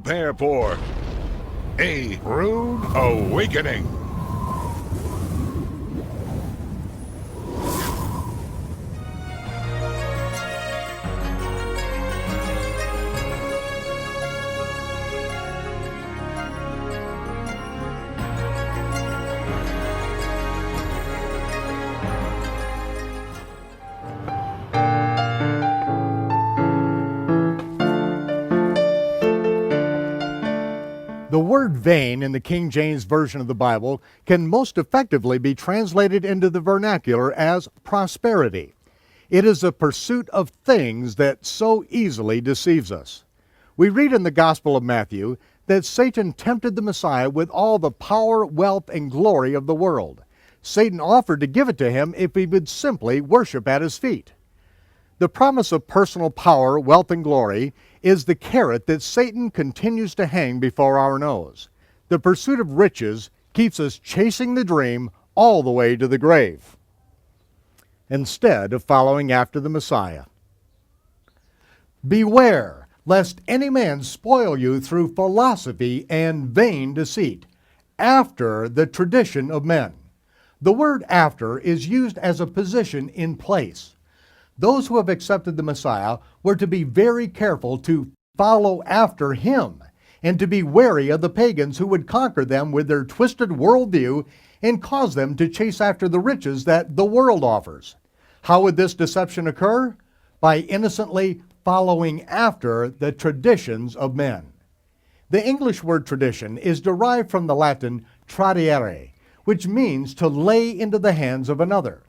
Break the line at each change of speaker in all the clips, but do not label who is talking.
prepare for a rude awakening.
The word vain in the King James Version of the Bible can most effectively be translated into the vernacular as prosperity. It is a pursuit of things that so easily deceives us. We read in the Gospel of Matthew that Satan tempted the Messiah with all the power, wealth, and glory of the world. Satan offered to give it to him if he would simply worship at his feet. The promise of personal power, wealth, and glory is the carrot that Satan continues to hang before our nose. The pursuit of riches keeps us chasing the dream all the way to the grave, instead of following after the Messiah. Beware lest any man spoil you through philosophy and vain deceit, after the tradition of men. The word after is used as a position in place. Those who have accepted the Messiah were to be very careful to follow after him and to be wary of the pagans who would conquer them with their twisted worldview and cause them to chase after the riches that the world offers. How would this deception occur? By innocently following after the traditions of men. The English word tradition is derived from the Latin tradiere, which means to lay into the hands of another.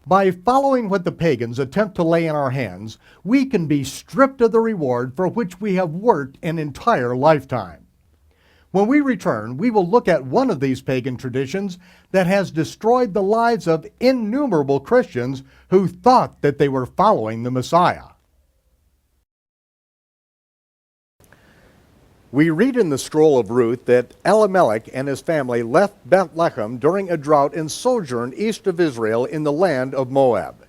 By following what the pagans attempt to lay in our hands, we can be stripped of the reward for which we have worked an entire lifetime. When we return, we will look at one of these pagan traditions that has destroyed the lives of innumerable Christians who thought that they were following the Messiah. We read in the scroll of Ruth that Elimelech and his family left Bethlehem during a drought and sojourned east of Israel in the land of Moab.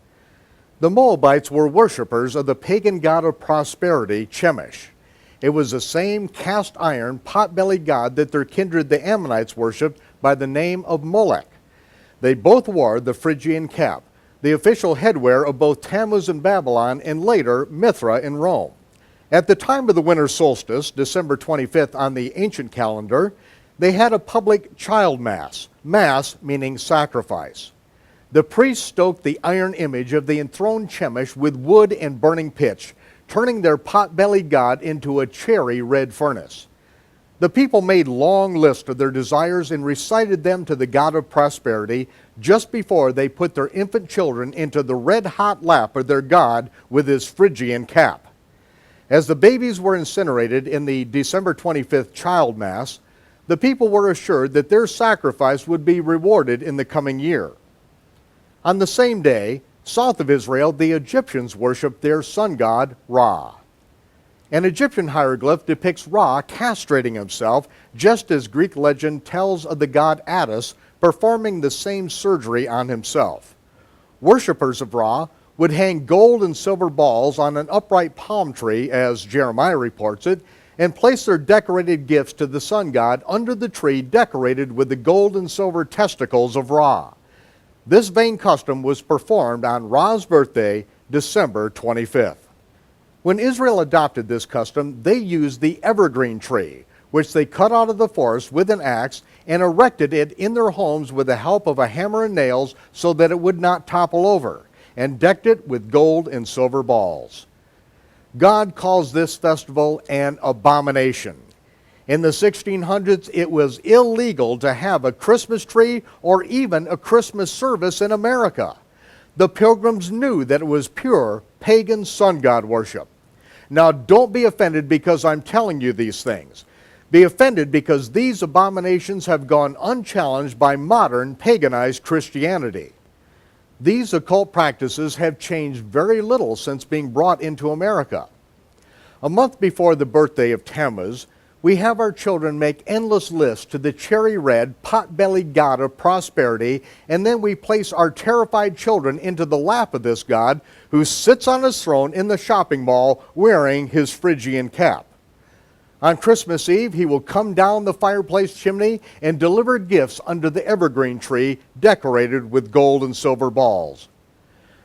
The Moabites were worshippers of the pagan god of prosperity, Chemosh. It was the same cast iron, pot-bellied god that their kindred the Ammonites worshipped by the name of Molech. They both wore the Phrygian cap, the official headwear of both Tammuz in Babylon and later Mithra in Rome. At the time of the winter solstice, December 25th on the ancient calendar, they had a public child mass, mass meaning sacrifice. The priests stoked the iron image of the enthroned Chemosh with wood and burning pitch, turning their pot-bellied god into a cherry red furnace. The people made long lists of their desires and recited them to the god of prosperity just before they put their infant children into the red-hot lap of their god with his Phrygian cap. As the babies were incinerated in the December 25th child mass, the people were assured that their sacrifice would be rewarded in the coming year. On the same day, south of Israel, the Egyptians worshiped their sun god, Ra. An Egyptian hieroglyph depicts Ra castrating himself, just as Greek legend tells of the god Attis performing the same surgery on himself. Worshippers of Ra would hang gold and silver balls on an upright palm tree, as Jeremiah reports it, and place their decorated gifts to the sun god under the tree decorated with the gold and silver testicles of Ra. This vain custom was performed on Ra's birthday, December 25th. When Israel adopted this custom, they used the evergreen tree, which they cut out of the forest with an axe and erected it in their homes with the help of a hammer and nails so that it would not topple over, and decked it with gold and silver balls. God calls this festival an abomination. In the 1600s, it was illegal to have a Christmas tree or even a Christmas service in America. The Pilgrims knew that it was pure pagan sun god worship. Now, don't be offended because I'm telling you these things. Be offended because these abominations have gone unchallenged by modern paganized Christianity. These occult practices have changed very little since being brought into America. A month before the birthday of Tammuz, we have our children make endless lists to the cherry red, pot-bellied god of prosperity, and then we place our terrified children into the lap of this god who sits on his throne in the shopping mall wearing his Phrygian cap. On Christmas Eve, he will come down the fireplace chimney and deliver gifts under the evergreen tree decorated with gold and silver balls.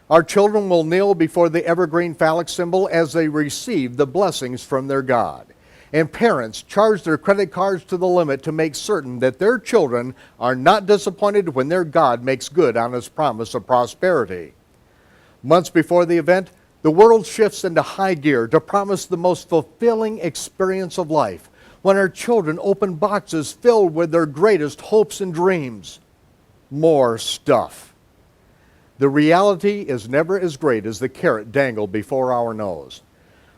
Our children will kneel before the evergreen phallic symbol as they receive the blessings from their God. And parents charge their credit cards to the limit to make certain that their children are not disappointed when their God makes good on his promise of prosperity. Months before the event, the world shifts into high gear to promise the most fulfilling experience of life when our children open boxes filled with their greatest hopes and dreams. More stuff. The reality is never as great as the carrot dangled before our nose.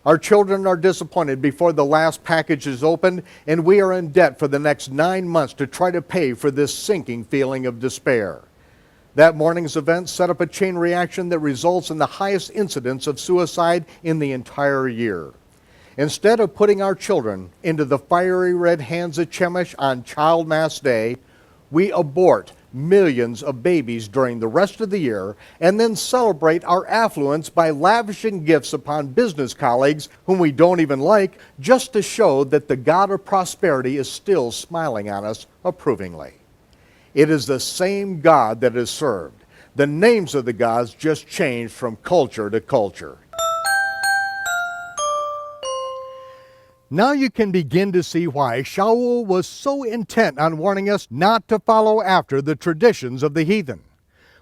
Our children are disappointed before the last package is opened, and we are in debt for the next 9 months to try to pay for this sinking feeling of despair. That morning's event set up a chain reaction that results in the highest incidence of suicide in the entire year. Instead of putting our children into the fiery red hands of Chemosh on Child Mass Day, we abort millions of babies during the rest of the year and then celebrate our affluence by lavishing gifts upon business colleagues whom we don't even like, just to show that the God of prosperity is still smiling on us approvingly. It is the same God that is served. The names of the gods just changed from culture to culture. Now you can begin to see why Shaul was so intent on warning us not to follow after the traditions of the heathen.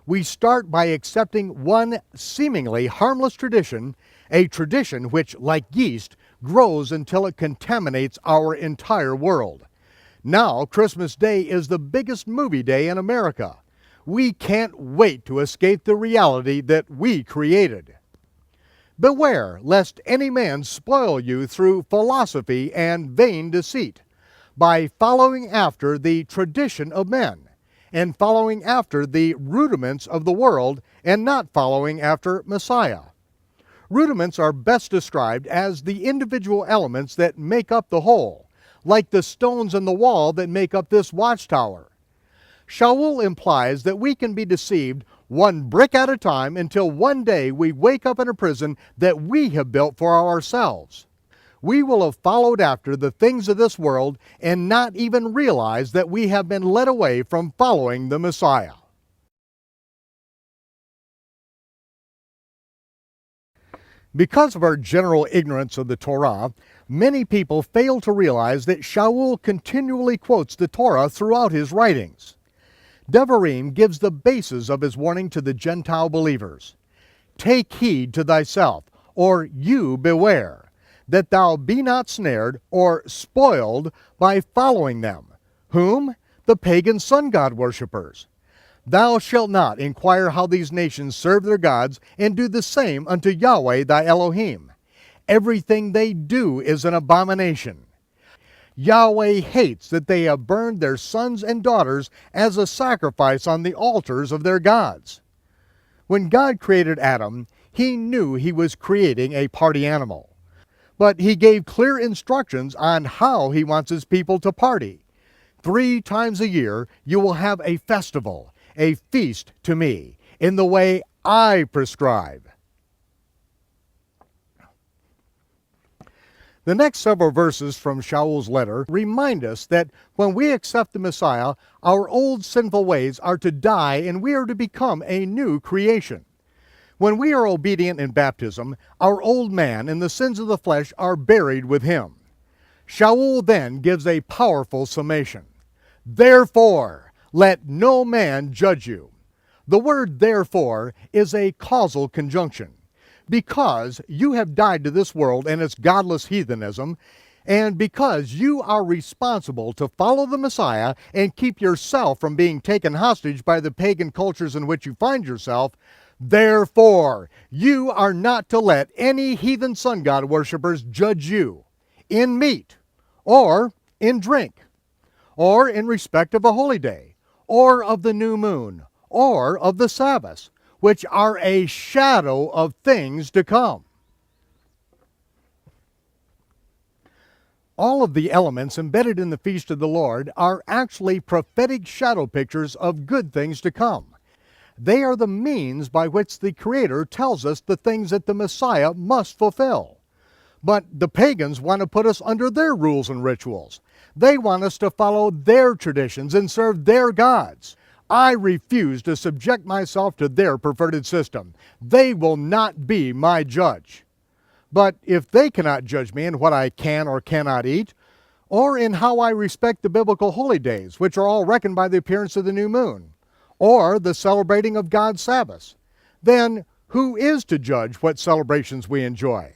We start by accepting one seemingly harmless tradition, a tradition which, like yeast, grows until it contaminates our entire world. Now, Christmas Day is the biggest movie day in America. We can't wait to escape the reality that we created. Beware lest any man spoil you through philosophy and vain deceit, by following after the tradition of men, and following after the rudiments of the world, and not following after Messiah. Rudiments are best described as the individual elements that make up the whole, like the stones in the wall that make up this watchtower. Shaul implies that we can be deceived one brick at a time until one day we wake up in a prison that we have built for ourselves. We will have followed after the things of this world and not even realize that we have been led away from following the Messiah. Because of our general ignorance of the Torah, many people fail to realize that Shaul continually quotes the Torah throughout his writings. Devarim gives the basis of his warning to the Gentile believers. Take heed to thyself, or you beware, that thou be not snared or spoiled by following them. Whom? The pagan sun god worshippers. Thou shalt not inquire how these nations serve their gods, and do the same unto Yahweh thy Elohim. Everything they do is an abomination. Yahweh hates that they have burned their sons and daughters as a sacrifice on the altars of their gods. When God created Adam, he knew he was creating a party animal. But he gave clear instructions on how he wants his people to party. 3 times a year you will have a festival, a feast to me, in the way I prescribe. The next several verses from Shaul's letter remind us that when we accept the Messiah, our old sinful ways are to die and we are to become a new creation. When we are obedient in baptism, our old man and the sins of the flesh are buried with him. Shaul then gives a powerful summation. Therefore, let no man judge you. The word therefore is a causal conjunction. Because you have died to this world and its godless heathenism, and because you are responsible to follow the Messiah and keep yourself from being taken hostage by the pagan cultures in which you find yourself, therefore you are not to let any heathen sun god worshippers judge you in meat, or in drink, or in respect of a holy day, or of the new moon, or of the Sabbath, which are a shadow of things to come. All of the elements embedded in the feast of the Lord are actually prophetic shadow pictures of good things to come. They are the means by which the Creator tells us the things that the Messiah must fulfill. But the pagans want to put us under their rules and rituals. They want us to follow their traditions and serve their gods. I refuse to subject myself to their perverted system. They will not be my judge. But if they cannot judge me in what I can or cannot eat, or in how I respect the biblical holy days, which are all reckoned by the appearance of the new moon, or the celebrating of God's Sabbaths, then who is to judge what celebrations we enjoy?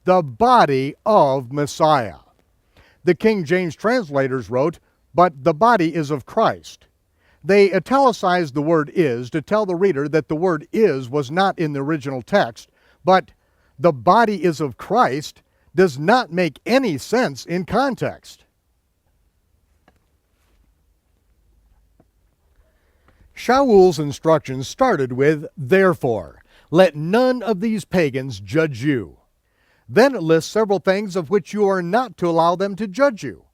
The body of Messiah. The King James translators wrote, "But the body is of Christ." They italicized the word "is" to tell the reader that the word "is" was not in the original text, but "the body is of Christ" does not make any sense in context. Shaul's instructions started with, "Therefore, let none of these pagans judge you." Then it lists several things of which you are not to allow them to judge you.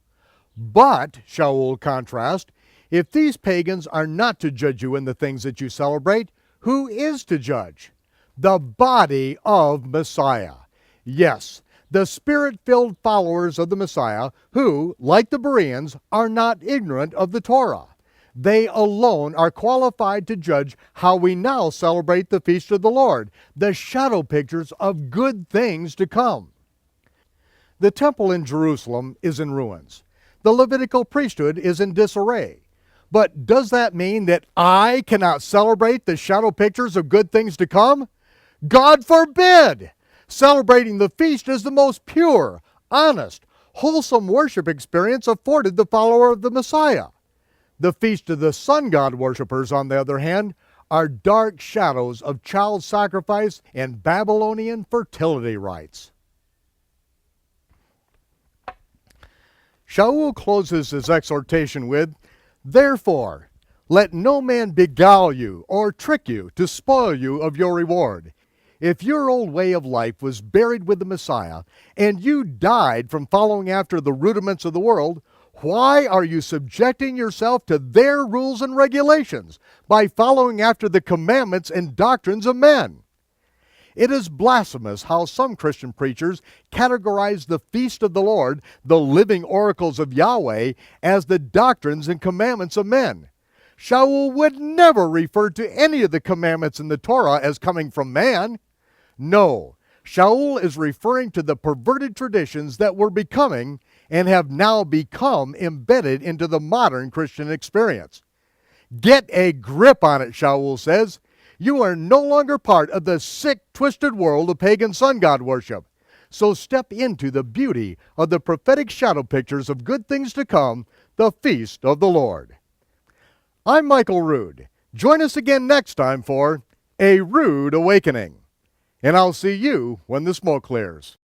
But, Shaul contrasts, if these pagans are not to judge you in the things that you celebrate, who is to judge? The body of Messiah. Yes, the Spirit-filled followers of the Messiah who, like the Bereans, are not ignorant of the Torah. They alone are qualified to judge how we now celebrate the feast of the Lord, the shadow pictures of good things to come. The temple in Jerusalem is in ruins. The Levitical priesthood is in disarray. But does that mean that I cannot celebrate the shadow pictures of good things to come? God forbid! Celebrating the feast is the most pure, honest, wholesome worship experience afforded the follower of the Messiah. The feast of the sun god worshippers, on the other hand, are dark shadows of child sacrifice and Babylonian fertility rites. Shaul closes his exhortation with, "Therefore, let no man beguile you or trick you to spoil you of your reward. If your old way of life was buried with the Messiah, and you died from following after the rudiments of the world, why are you subjecting yourself to their rules and regulations by following after the commandments and doctrines of men?" It is blasphemous how some Christian preachers categorize the feast of the Lord, the living oracles of Yahweh, as the doctrines and commandments of men. Shaul would never refer to any of the commandments in the Torah as coming from man. No, Shaul is referring to the perverted traditions that were becoming and have now become embedded into the modern Christian experience. Get a grip on it, Shaul says. You are no longer part of the sick, twisted world of pagan sun god worship. So step into the beauty of the prophetic shadow pictures of good things to come, the feast of the Lord. I'm Michael Rood. Join us again next time for A Rude Awakening. And I'll see you when the smoke clears.